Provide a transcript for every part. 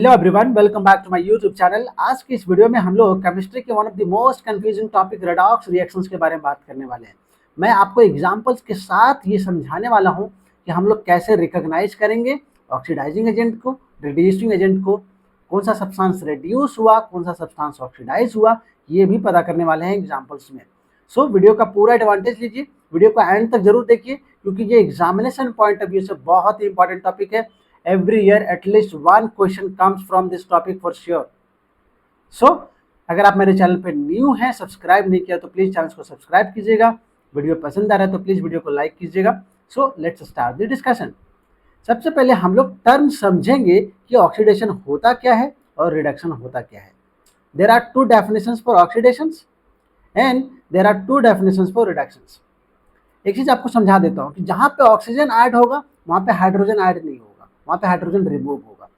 Hello everyone, welcome back to my YouTube channel. आज की इस वीडियो में हम लोग केमिस्ट्री के one of the most confusing topic redox reactions के बारे में बात करने वाले हैं। मैं आपको एग्जांपल्स के साथ ये समझाने वाला हूं कि हम लोग कैसे रिकॉग्नाइज करेंगे ऑक्सीडाइजिंग एजेंट को, रिड्यूसिंग एजेंट को, कौन सा सब्सटेंस रिड्यूस हुआ, कौन सा सब्सटेंस ऑक्सीडाइज हुआ, ये भी पता करने वाले हैं एग्जाम्पल्स में। सो वीडियो का पूरा एडवांटेज लीजिए, वीडियो को एंड तक जरूर देखिए क्योंकि ये एग्जामिनेशन पॉइंट ऑफ व्यू से बहुत ही इंपॉर्टेंट टॉपिक है। Every year at least one question comes from this topic for sure. So अगर आप मेरे चैनल पे न्यू हैं, सब्सक्राइब नहीं किया तो प्लीज चैनल को सब्सक्राइब कीजिएगा। वीडियो पसंद आ रहा है तो प्लीज वीडियो को लाइक कीजिएगा। So let's start the discussion. सबसे पहले हम लोग टर्म समझेंगे कि ऑक्सीडेशन होता क्या है और रिडक्शन होता क्या है। There are two definitions for oxidations and there are two definitions for reductions. एक चीज आपको समझा देता हूँ कि जहाँ पे ऑक्सीजन ऐड होगा वहां पे हाइड्रोजन ऐड नहीं होगा, वहां पे हाइड्रोजन रिमूव होगा।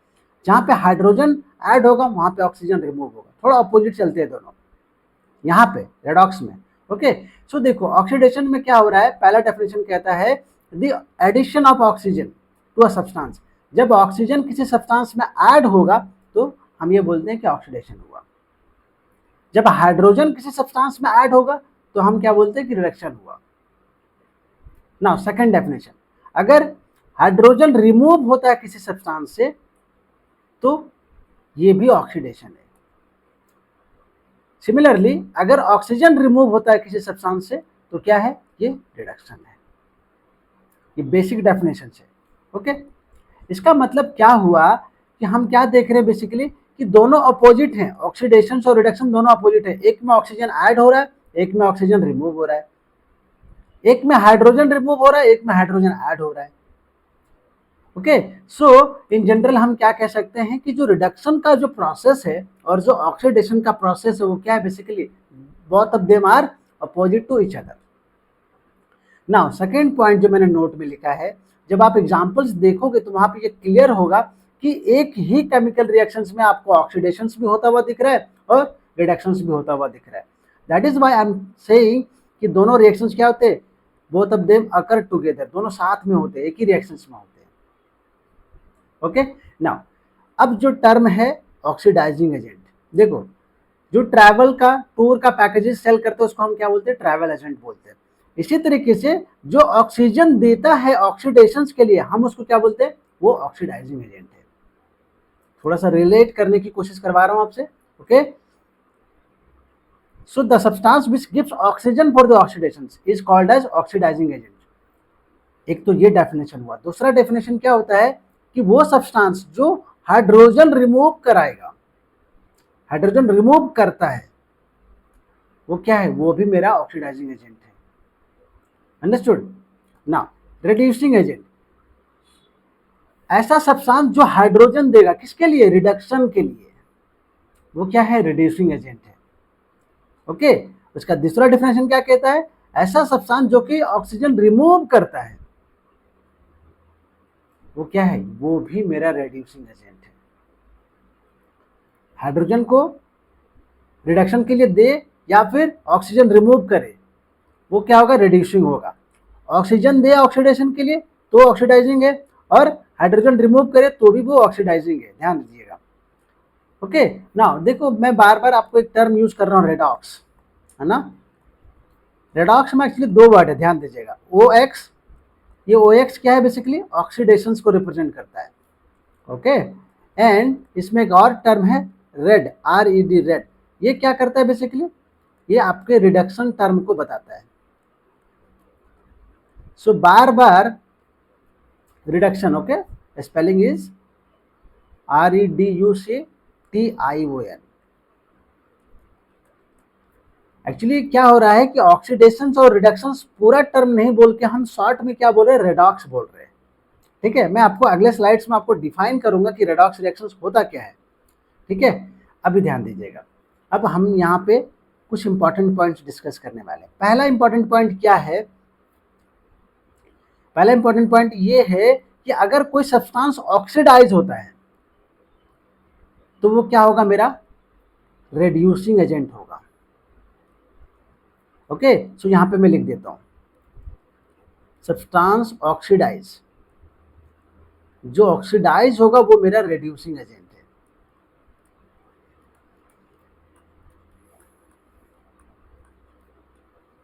जहाँ पे हाइड्रोजन ऐड होगा वहां पे ऑक्सीजन रिमूव होगा। थोड़ा अपोजिट चलते हैं दोनों यहाँ पे रेडॉक्स में। ओके, सो देखो ऑक्सीडेशन में क्या हो रहा है। पहला डेफिनेशन कहता है the addition of oxygen to a substance. जब ऑक्सीजन किसी सब्सटेंस में ऐड होगा तो हम ये बोलते हैं कि ऑक्सीडेशन हुआ। जब हाइड्रोजन किसी सब्सटेंस में ऐड होगा तो हम क्या बोलते हैं कि रिडक्शन हुआ। नाउ सेकंड डेफिनेशन, अगर हाइड्रोजन रिमूव होता है किसी सब्सटेंस से तो ये भी ऑक्सीडेशन है। सिमिलरली अगर ऑक्सीजन रिमूव होता है किसी सब्सटेंस से तो क्या है, ये रिडक्शन है। ये बेसिक डेफिनेशन है। ओके, इसका मतलब क्या हुआ कि हम क्या देख रहे हैं बेसिकली कि दोनों अपोजिट हैं। ऑक्सीडेशन और रिडक्शन दोनों अपोजिट है। एक में ऑक्सीजन ऐड हो रहा है, एक में ऑक्सीजन रिमूव हो रहा है। एक में हाइड्रोजन रिमूव हो रहा है, एक में हाइड्रोजन ऐड हो रहा है। ओके, सो इन जनरल हम क्या कह सकते हैं कि जो रिडक्शन का जो प्रोसेस है और जो ऑक्सीडेशन का प्रोसेस है वो क्या है, basically both of them are opposite to each other. Now second point जो मैंने नोट में लिखा है, जब आप एग्जांपल्स देखोगे तो वहां पे ये क्लियर होगा कि एक ही केमिकल रिएक्शंस में आपको ऑक्सीडेशंस भी होता हुआ दिख रहा है और रिडक्शंस भी होता हुआ दिख रहा है। That is why I am saying कि दोनों रिएक्शंस क्या होते हैं, both of them occur together, दोनों साथ में होते हैं, एक ही रिएक्शंस में होते हैं। ओके, नाउ अब जो टर्म है ऑक्सीडाइजिंग एजेंट, देखो जो ट्रैवल का टूर का पैकेजेस सेल करते हैं उसको हम क्या बोलते हैं, ट्रैवल एजेंट बोलते हैं। इसी तरीके से जो ऑक्सीजन देता है ऑक्सीडेशन के लिए हम उसको क्या बोलते हैं, वो ऑक्सीडाइजिंग एजेंट है। थोड़ा सा रिलेट करने की कोशिश करवा रहा हूं आपसे। Okay, so the substance which gives oxygen for the oxidation is called as oxidising agent. एक तो ये डेफिनेशन हुआ। दूसरा डेफिनेशन क्या होता है कि वो सब्सटेंस जो हाइड्रोजन रिमूव कराएगा, हाइड्रोजन रिमूव करता है, वो क्या है, वो भी मेरा ऑक्सीडाइजिंग एजेंट है। अंडरस्टूड। नाउ रिड्यूसिंग एजेंट, ऐसा सब्सटेंस जो हाइड्रोजन देगा किसके लिए, रिडक्शन के लिए, वो क्या है, रिड्यूसिंग एजेंट है। ओके, उसका दूसरा डेफिनेशन क्या कहता है, ऐसा सब्सटेंस जो कि ऑक्सीजन रिमूव करता है वो क्या है, वो भी मेरा रिड्यूसिंग एजेंट है। हाइड्रोजन को रिडक्शन के लिए दे या फिर ऑक्सीजन रिमूव करे, वो क्या होगा, रिड्यूसिंग होगा। ऑक्सीजन दे ऑक्सीडेशन के लिए तो ऑक्सीडाइजिंग है, और हाइड्रोजन रिमूव करे तो भी वो ऑक्सीडाइजिंग है। ध्यान दीजिएगा। ओके, नाउ देखो मैं बार बार आपको एक टर्म यूज कर रहा हूँ, रेडॉक्स, है ना। रेडॉक्स में एक्चुअली दो वर्ड है, ध्यान दीजिएगा। ओ एक्स, ये ओ एक्स क्या है, बेसिकली ऑक्सीडेशन को रिप्रेजेंट करता है। ओके, एंड इसमें एक और टर्म है red, R E D, red. ये क्या करता है बेसिकली, ये आपके रिडक्शन टर्म को बताता है। सो बार बार reduction, okay, spelling is REDUCTION। Actually क्या हो रहा है कि ऑक्सीडेशन और रिडक्शन पूरा टर्म नहीं बोल के हम शॉर्ट में क्या बोल रहे हैं, रेडॉक्स बोल रहे हैं। ठीक है, मैं आपको अगले स्लाइड्स में आपको डिफाइन करूंगा कि रेडॉक्स रिएक्शंस होता क्या है। ठीक है, अभी ध्यान दीजिएगा। अब हम यहाँ पे कुछ इंपॉर्टेंट पॉइंट्स डिस्कस करने वाले हैं। पहला इंपॉर्टेंट पॉइंट क्या है, पहला इंपॉर्टेंट पॉइंट ये है कि अगर कोई सब्सटेंस ऑक्सीडाइज होता है तो वो क्या होगा, मेरा रिड्यूसिंग एजेंट होगा। ओके, सो यहां पे मैं लिख देता हूं, सब्सटेंस ऑक्सीडाइज, जो ऑक्सीडाइज होगा वो मेरा रिड्यूसिंग एजेंट है।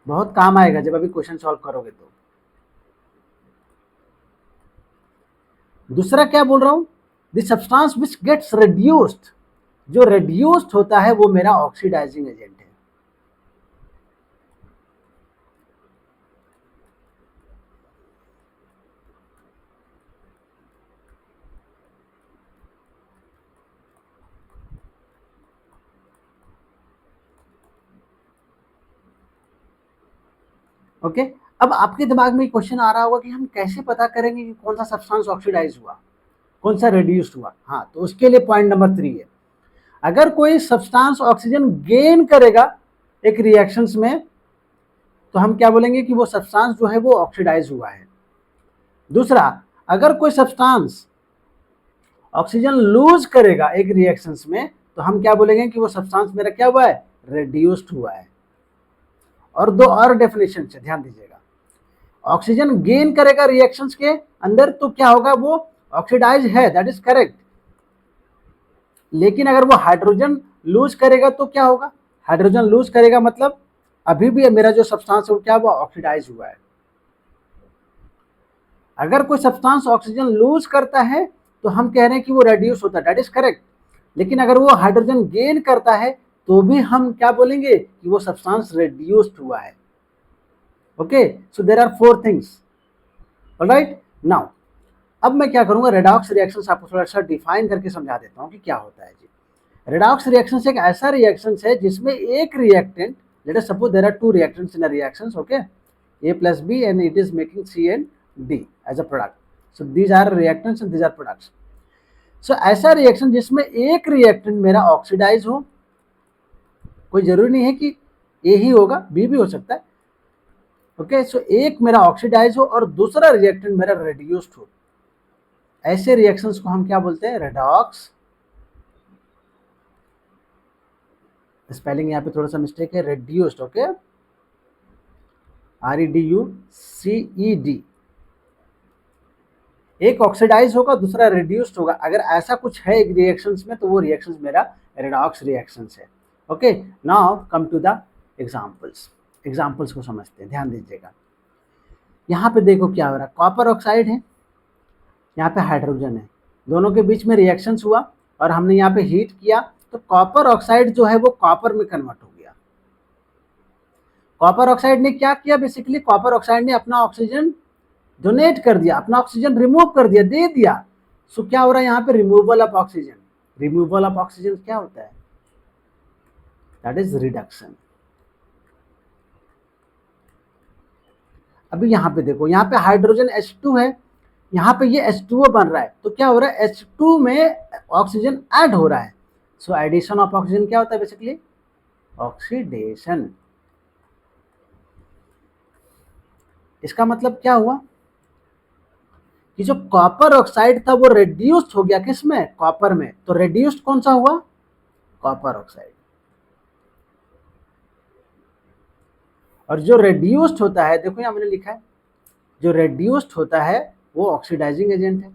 बहुत काम आएगा जब अभी क्वेश्चन सॉल्व करोगे तो। दूसरा क्या बोल रहा हूं, the substance which gets reduced, जो रिड्यूस्ड होता है वो मेरा ऑक्सीडाइजिंग एजेंट है। ओके अब आपके दिमाग में क्वेश्चन आ रहा होगा कि हम कैसे पता करेंगे कि कौन सा सब्सटेंस ऑक्सीडाइज हुआ, कौन सा रिड्यूस्ड हुआ। हाँ, तो उसके लिए पॉइंट नंबर 3 है, अगर कोई सब्सटेंस ऑक्सीजन गेन करेगा एक रिएक्शंस में तो हम क्या बोलेंगे कि वो सब्सटेंस जो है वो ऑक्सीडाइज हुआ है। दूसरा, अगर कोई सब्सटेंस ऑक्सीजन लूज करेगा एक रिएक्शंस में तो हम क्या बोलेंगे कि वो सब्सटेंस मेरा क्या हुआ है, रिड्यूस्ड हुआ है। और दो और डेफिनेशन से ध्यान दीजिएगा, ऑक्सीजन गेन करेगा रिएक्शंस के अंदर तो क्या होगा, वो ऑक्सीडाइज है, दैट इज करेक्ट। लेकिन अगर वो हाइड्रोजन लूज करेगा तो क्या होगा, हाइड्रोजन लूज करेगा मतलब अभी भी मेरा जो सब्सटेंस है वो क्या हुआ, ऑक्सीडाइज हुआ है। अगर कोई सब्सटेंस ऑक्सीजन लूज करता है तो हम कह रहे हैं कि वो रेड्यूस होता है, दैट इज करेक्ट। लेकिन अगर वो हाइड्रोजन गेन करता है तो भी हम क्या बोलेंगे कि वो सब्सटेंस रेड्यूस्ड हुआ है। Okay, so there are 4 things. Alright, now अब मैं क्या करूंगा, रेडॉक्स रिएक्शंस आपको थोड़ा सा डिफाइन करके समझा देता हूं कि क्या होता है जी। रेडॉक्स रिएक्शंस एक ऐसा रिएक्शंस है जिसमें एक reactant, let us suppose there are 2 reactants in a reactions, okay, A plus B and it is making C and D as a product. So these are reactants and these are products. So ऐसा reaction जिसमें एक reactant मेरा oxidise हो, कोई जरूरी नहीं है कि A ही होगा, B भी हो सकता है। ओके, सो एक मेरा ऑक्सीडाइज हो और दूसरा रिएक्टेंट मेरा रेड्यूस्ड हो, ऐसे रिएक्शंस को हम क्या बोलते हैं, रेडॉक्स। स्पेलिंग यहाँ पे थोड़ा सा मिस्टेक है, रेड्यूस्ड, ओके, REDUCED। एक ऑक्सीडाइज होगा दूसरा रिड्यूस्ड होगा, अगर ऐसा कुछ है एक रिएक्शंस में तो वो रिएक्शंस मेरा रेडॉक्स रिएक्शंस है। Okay, now come to the examples. Examples को समझते हैं, ध्यान दीजिएगा। यहाँ पे देखो क्या हो रहा है, कॉपर ऑक्साइड है, यहाँ पे हाइड्रोजन है, दोनों के बीच में रिएक्शंस हुआ और हमने यहाँ पे हीट किया तो कॉपर ऑक्साइड जो है वो कॉपर में कन्वर्ट हो गया। कॉपर ऑक्साइड ने क्या किया, बेसिकली कॉपर ऑक्साइड ने अपना ऑक्सीजन डोनेट कर दिया, अपना ऑक्सीजन रिमूव कर दिया, दे दिया। सो क्या हो रहा है यहाँ पे, removal of oxygen. Removal of oxygen क्या होता है, दैट इज रिडक्शन। अभी यहाँ पे देखो, यहाँ पे हाइड्रोजन H2 है, यहाँ पे ये H2O बन रहा है, तो क्या हो रहा है, H2 में ऑक्सीजन ऐड हो रहा है। सो एडिशन ऑफ ऑक्सीजन क्या होता है, बेसिकली ऑक्सीडेशन। इसका मतलब क्या हुआ कि जो कॉपर ऑक्साइड था वो रेड्यूस्ड हो गया, किसमें, कॉपर में। तो रेड्यूस्ड कौन सा हुआ, कॉपर ऑक्साइड। और जो रेड्यूस्ड होता है, देखो यहां मैंने लिखा है, जो रेड्यूस्ड होता है वो ऑक्सीडाइजिंग एजेंट है।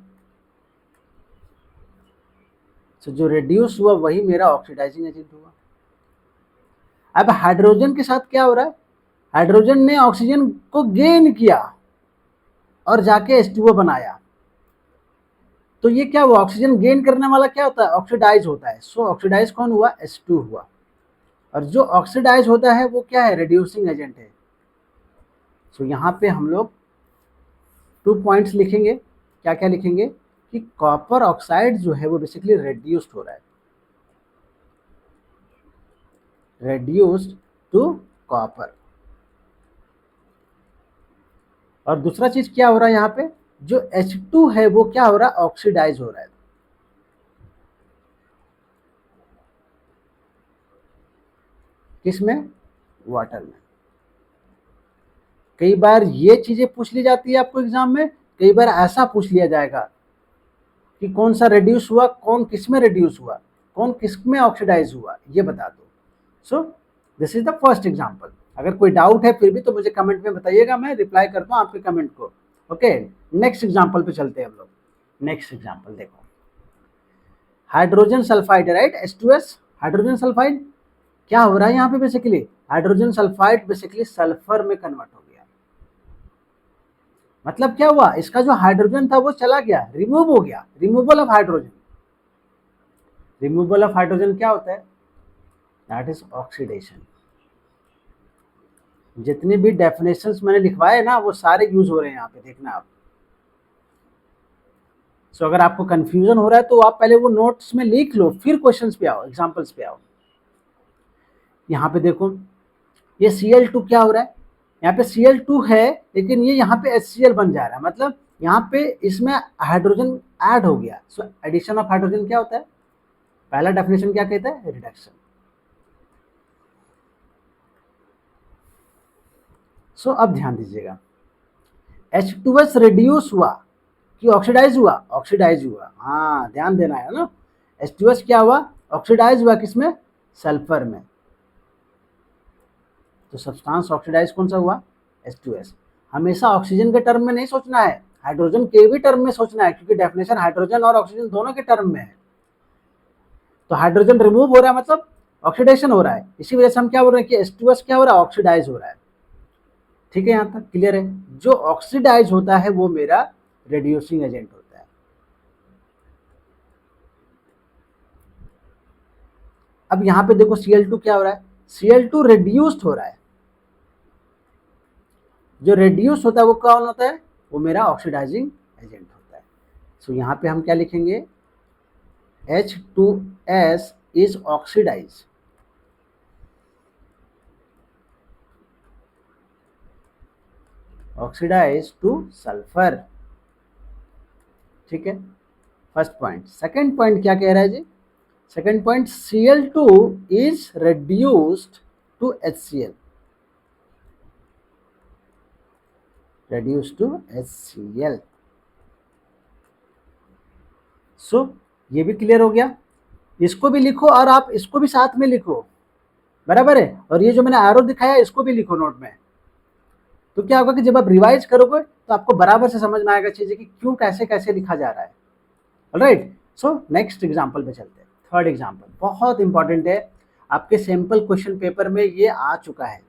तो जो रेड्यूस हुआ वही मेरा ऑक्सीडाइजिंग एजेंट हुआ। अब हाइड्रोजन के साथ क्या हो रहा है, हाइड्रोजन ने ऑक्सीजन को गेन किया और जाके H2O बनाया, तो ये क्या हुआ, ऑक्सीजन गेन करने वाला क्या होता है, ऑक्सीडाइज होता है। सो ऑक्सीडाइज कौन हुआ, H2 हुआ। और जो ऑक्सीडाइज होता है वो क्या है, रिड्यूसिंग एजेंट है। सो यहाँ पे हम लोग 2 पॉइंट्स लिखेंगे, क्या क्या लिखेंगे कि कॉपर ऑक्साइड जो है वो बेसिकली रेड्यूस्ड हो रहा है, रेड्यूस्ड टू कॉपर। और दूसरा चीज क्या हो रहा है, यहाँ पे जो H2 है वो क्या हो रहा है, ऑक्सीडाइज हो रहा है। किसमें, वाटर में। कई बार ये चीजें पूछ ली जाती है आपको एग्जाम में, कई बार ऐसा पूछ लिया जाएगा कि कौन सा रिड्यूस हुआ, कौन किस में रिड्यूस हुआ, कौन किस में ऑक्सीडाइज हुआ, ये बता दो। So this is the first example. अगर कोई डाउट है फिर भी तो मुझे कमेंट में बताइएगा, मैं रिप्लाई करता हूँ आपके कमेंट को। ओके, नेक्स्ट एग्जांपल पे चलते हैं हम लोग। नेक्स्ट एग्जांपल देखो, hydrogen sulphide, right, H2S, hydrogen sulphide. क्या हो रहा है यहाँ पे basically, hydrogen sulphide basically sulphur में कन्वर्ट हो गया। मतलब क्या हुआ, इसका जो हाइड्रोजन था वो चला गया, रिमूव हो गया, removal of hydrogen. Removal of hydrogen क्या होता है, दैट इज ऑक्सीडेशन। जितनी भी डेफिनेशंस मैंने लिखवाए ना वो सारे यूज हो रहे हैं यहाँ पे, देखना आप। सो अगर आपको कंफ्यूजन हो रहा है तो आप पहले वो नोट्स में लिख लो, फिर क्वेश्चंस पे आओ, एग्जांपल्स पे आओ। यहाँ पे देखो, ये Cl2 क्या हो रहा है, यहाँ पे Cl2 है लेकिन ये यहाँ पे HCl बन जा रहा है, मतलब यहाँ पे इसमें हाइड्रोजन ऐड हो गया। सो एडिशन ऑफ हाइड्रोजन क्या होता है, पहला डेफिनेशन क्या कहता है, रिडक्शन। सो अब ध्यान दीजिएगा, H2S रिड्यूस हुआ कि ऑक्सीडाइज हुआ, ऑक्सीडाइज हुआ, हाँ ध्यान देना है ना। H2S क्या हुआ, ऑक्सीडाइज हुआ, किसमें, सल्फर में। तो सब्सटेंस ऑक्सीडाइज कौन सा हुआ, H2S। हमेशा ऑक्सीजन के टर्म में नहीं सोचना है, हाइड्रोजन के भी टर्म में सोचना है, क्योंकि डेफिनेशन हाइड्रोजन और ऑक्सीजन दोनों के टर्म में है। तो हाइड्रोजन रिमूव हो रहा है मतलब ऑक्सीडेशन हो रहा है, इसी वजह से हम क्या बोल रहे हैं कि H2S क्या हो रहा है, ऑक्सीडाइज हो रहा है। ठीक है, यहाँ तक क्लियर है। जो ऑक्सीडाइज होता है वो मेरा रिड्यूसिंग एजेंट होता है। अब यहाँ पे देखो Cl2 क्या हो रहा है, Cl2 रिड्यूस्ड हो रहा है। जो रिड्यूस होता है वो कौन होता है, वो मेरा ऑक्सीडाइजिंग एजेंट होता है। सो यहाँ पे हम क्या लिखेंगे, H2S is oxidise, oxidise to sulphur. ठीक है, फर्स्ट पॉइंट। सेकंड पॉइंट क्या कह रहा है जी, second point, Cl2 is reduced to HCl, reduced to HCl। So ये भी क्लियर हो गया। इसको भी लिखो और आप इसको भी साथ में लिखो, बराबर है। और ये जो मैंने एरो दिखाया इसको भी लिखो नोट में। तो क्या होगा कि जब आप रिवाइज करोगे तो आपको बराबर से समझ में आएगा चीजें कि क्यों कैसे कैसे लिखा जा रहा है। ऑलराइट, सो नेक्स्ट एग्जांपल पे चलते हैं। थर्ड एग्जांपल बहुत इंपॉर्टेंट है, आपके सैंपल क्वेश्चन पेपर में ये आ चुका है,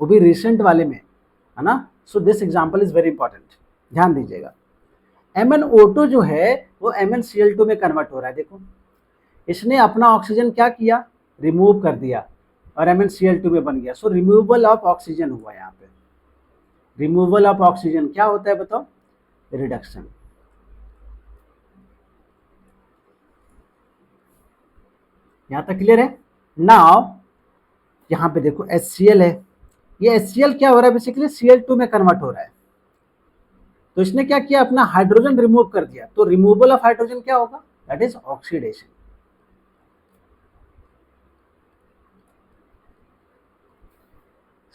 वो भी रिसेंट वाले में, है ना। So this example is very important, ध्यान दीजिएगा। MnO2 जो है वो MnCl2 में कन्वर्ट हो रहा है। देखो इसने अपना ऑक्सीजन क्या किया, रिमूव कर दिया और MnCl2 में बन गया। सो रिमूवल ऑफ ऑक्सीजन हुआ यहाँ पे। रिमूवल ऑफ ऑक्सीजन क्या होता है बताओ, रिडक्शन। यहां तक क्लियर है। नाउ यहां पे देखो HCl है, ये HCl क्या हो रहा है, बेसिकली Cl2 में कन्वर्ट हो रहा है। तो इसने क्या किया, अपना हाइड्रोजन रिमूव कर दिया। तो रिमूवल ऑफ हाइड्रोजन क्या होगा, दैट इज ऑक्सीडेशन।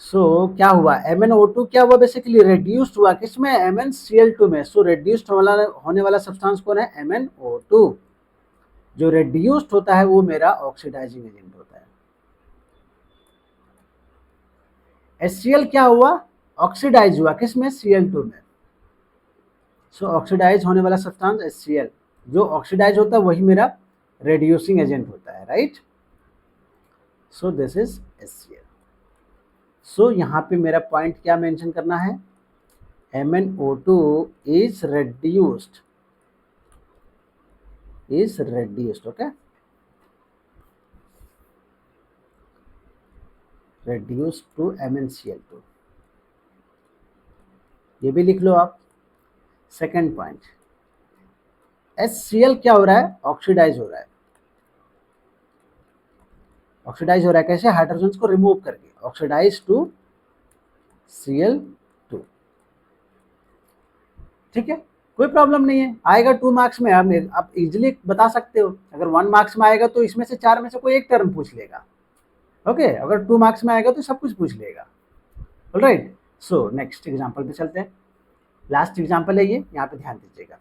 सो क्या हुआ, MnO2 क्या हुआ, बेसिकली रिड्यूस्ड हुआ, किसमें, MnCl2 में। सो रिड्यूस्ड होने वाला सब्सटेंस कौन है, MnO2। जो रिड्यूस्ड होता है वो मेरा ऑक्सीडाइजिंग एजेंट होता है। HCl क्या हुआ, ऑक्सीडाइज हुआ, किसमें, Cl2 में। सो ऑक्सीडाइज होने वाला सब्सटेंस HCl, जो ऑक्सीडाइज होता है वही मेरा रिड्यूसिंग एजेंट होता है, right. So this is HCl। सो यहाँ पे मेरा पॉइंट क्या मेंशन करना है, MnO2 is reduced, okay, reduced to MnCl2। ये भी लिख लो आप। सेकंड पॉइंट, HCl क्या हो रहा है, ऑक्सीडाइज हो रहा है। ऑक्सीडाइज हो रहा है कैसे, हाइड्रोजन को रिमूव करके, ऑक्सीडाइज टू Cl2। ठीक है, कोई प्रॉब्लम नहीं है, आएगा 2 मार्क्स में। आप इजीली बता सकते हो। अगर 1 मार्क्स में आएगा तो इसमें से 4 में से कोई एक टर्म पूछ लेगा, ओके। अगर 2 मार्क्स में आएगा तो सब कुछ पूछ लेगा। ऑलराइट, सो नेक्स्ट एग्जांपल पे चलते हैं। लास्ट एग्जांपल है ये, यहाँ पे ध्यान दीजिएगा।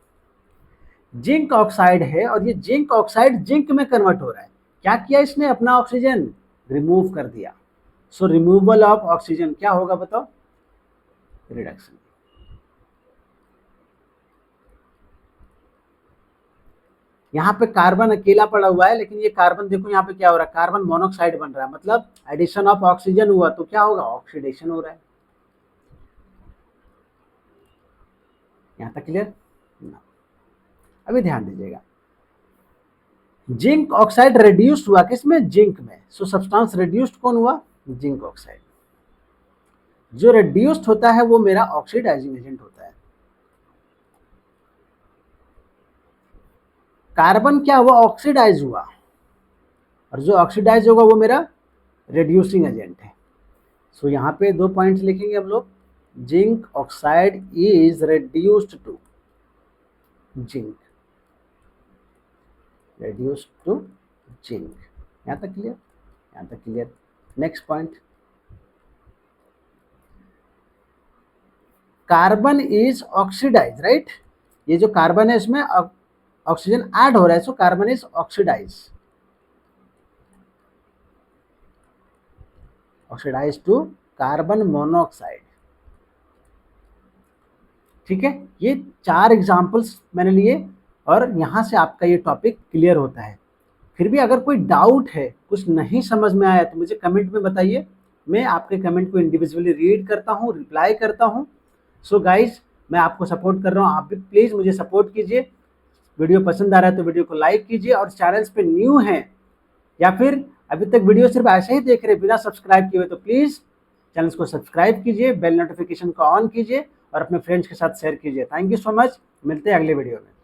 जिंक ऑक्साइड है और ये जिंक ऑक्साइड जिंक में कन्वर्ट हो रहा है। क्या किया इसने, अपना ऑक्सीजन रिमूव कर दिया। सो रिमूवल ऑफ ऑक्सीजन क्या होगा बताओ, रिडक्शन। यहाँ पे कार्बन अकेला पड़ा हुआ है, लेकिन ये कार्बन देखो यहाँ पे क्या हो रहा है, कार्बन मोनोऑक्साइड बन रहा है, मतलब एडिशन ऑफ ऑक्सीजन हुआ तो क्या होगा, ऑक्सीडेशन हो रहा है। यहाँ तक क्लियर ना? अभी ध्यान दीजिएगा, जिंक ऑक्साइड रिड्यूस्ड हुआ किसमें, जिंक में। सो सब्सटेंस रिड्यूस्ड कौन हुआ, जिंक ऑक्साइड। जो रिड्यूस्ड होता है वो मेरा ऑक्सीडाइजिंग एजेंट होता है। कार्बन क्या हुआ, ऑक्सीडाइज हुआ, और जो ऑक्सीडाइज होगा वो मेरा रिड्यूसिंग एजेंट है। सो यहाँ पे 2 पॉइंट्स लिखेंगे हम लोग, zinc oxide is reduced to zinc, reduced to zinc। यहाँ तक क्लियर, यहाँ तक clear. Next point, carbon is oxidise, right. ये जो कार्बन है इसमें ऑक्सीजन ऐड हो रहा है, so carbon is oxidise, oxidise to carbon monoxide. ठीक है, ये 4 एग्जांपल्स मैंने लिए और यहाँ से आपका ये टॉपिक क्लियर होता है। फिर भी अगर कोई डाउट है, कुछ नहीं समझ में आया तो मुझे कमेंट में बताइए, मैं आपके कमेंट को इंडिविजुअली रीड करता हूँ, रिप्लाई करता हूँ। सो गाइज, मैं आपको सपोर्ट कर रहा हूँ, आप भी प्लीज़ मुझे सपोर्ट कीजिए। वीडियो पसंद आ रहा है तो वीडियो को लाइक कीजिए, और चैनल्स पे न्यू हैं या फिर अभी तक वीडियो सिर्फ ऐसे ही देख रहे बिना सब्सक्राइब किए हुए, तो प्लीज़ चैनल्स को सब्सक्राइब कीजिए, बेल नोटिफिकेशन को ऑन कीजिए और अपने फ्रेंड्स के साथ शेयर कीजिए। थैंक यू सो मच, मिलते हैं अगले वीडियो में।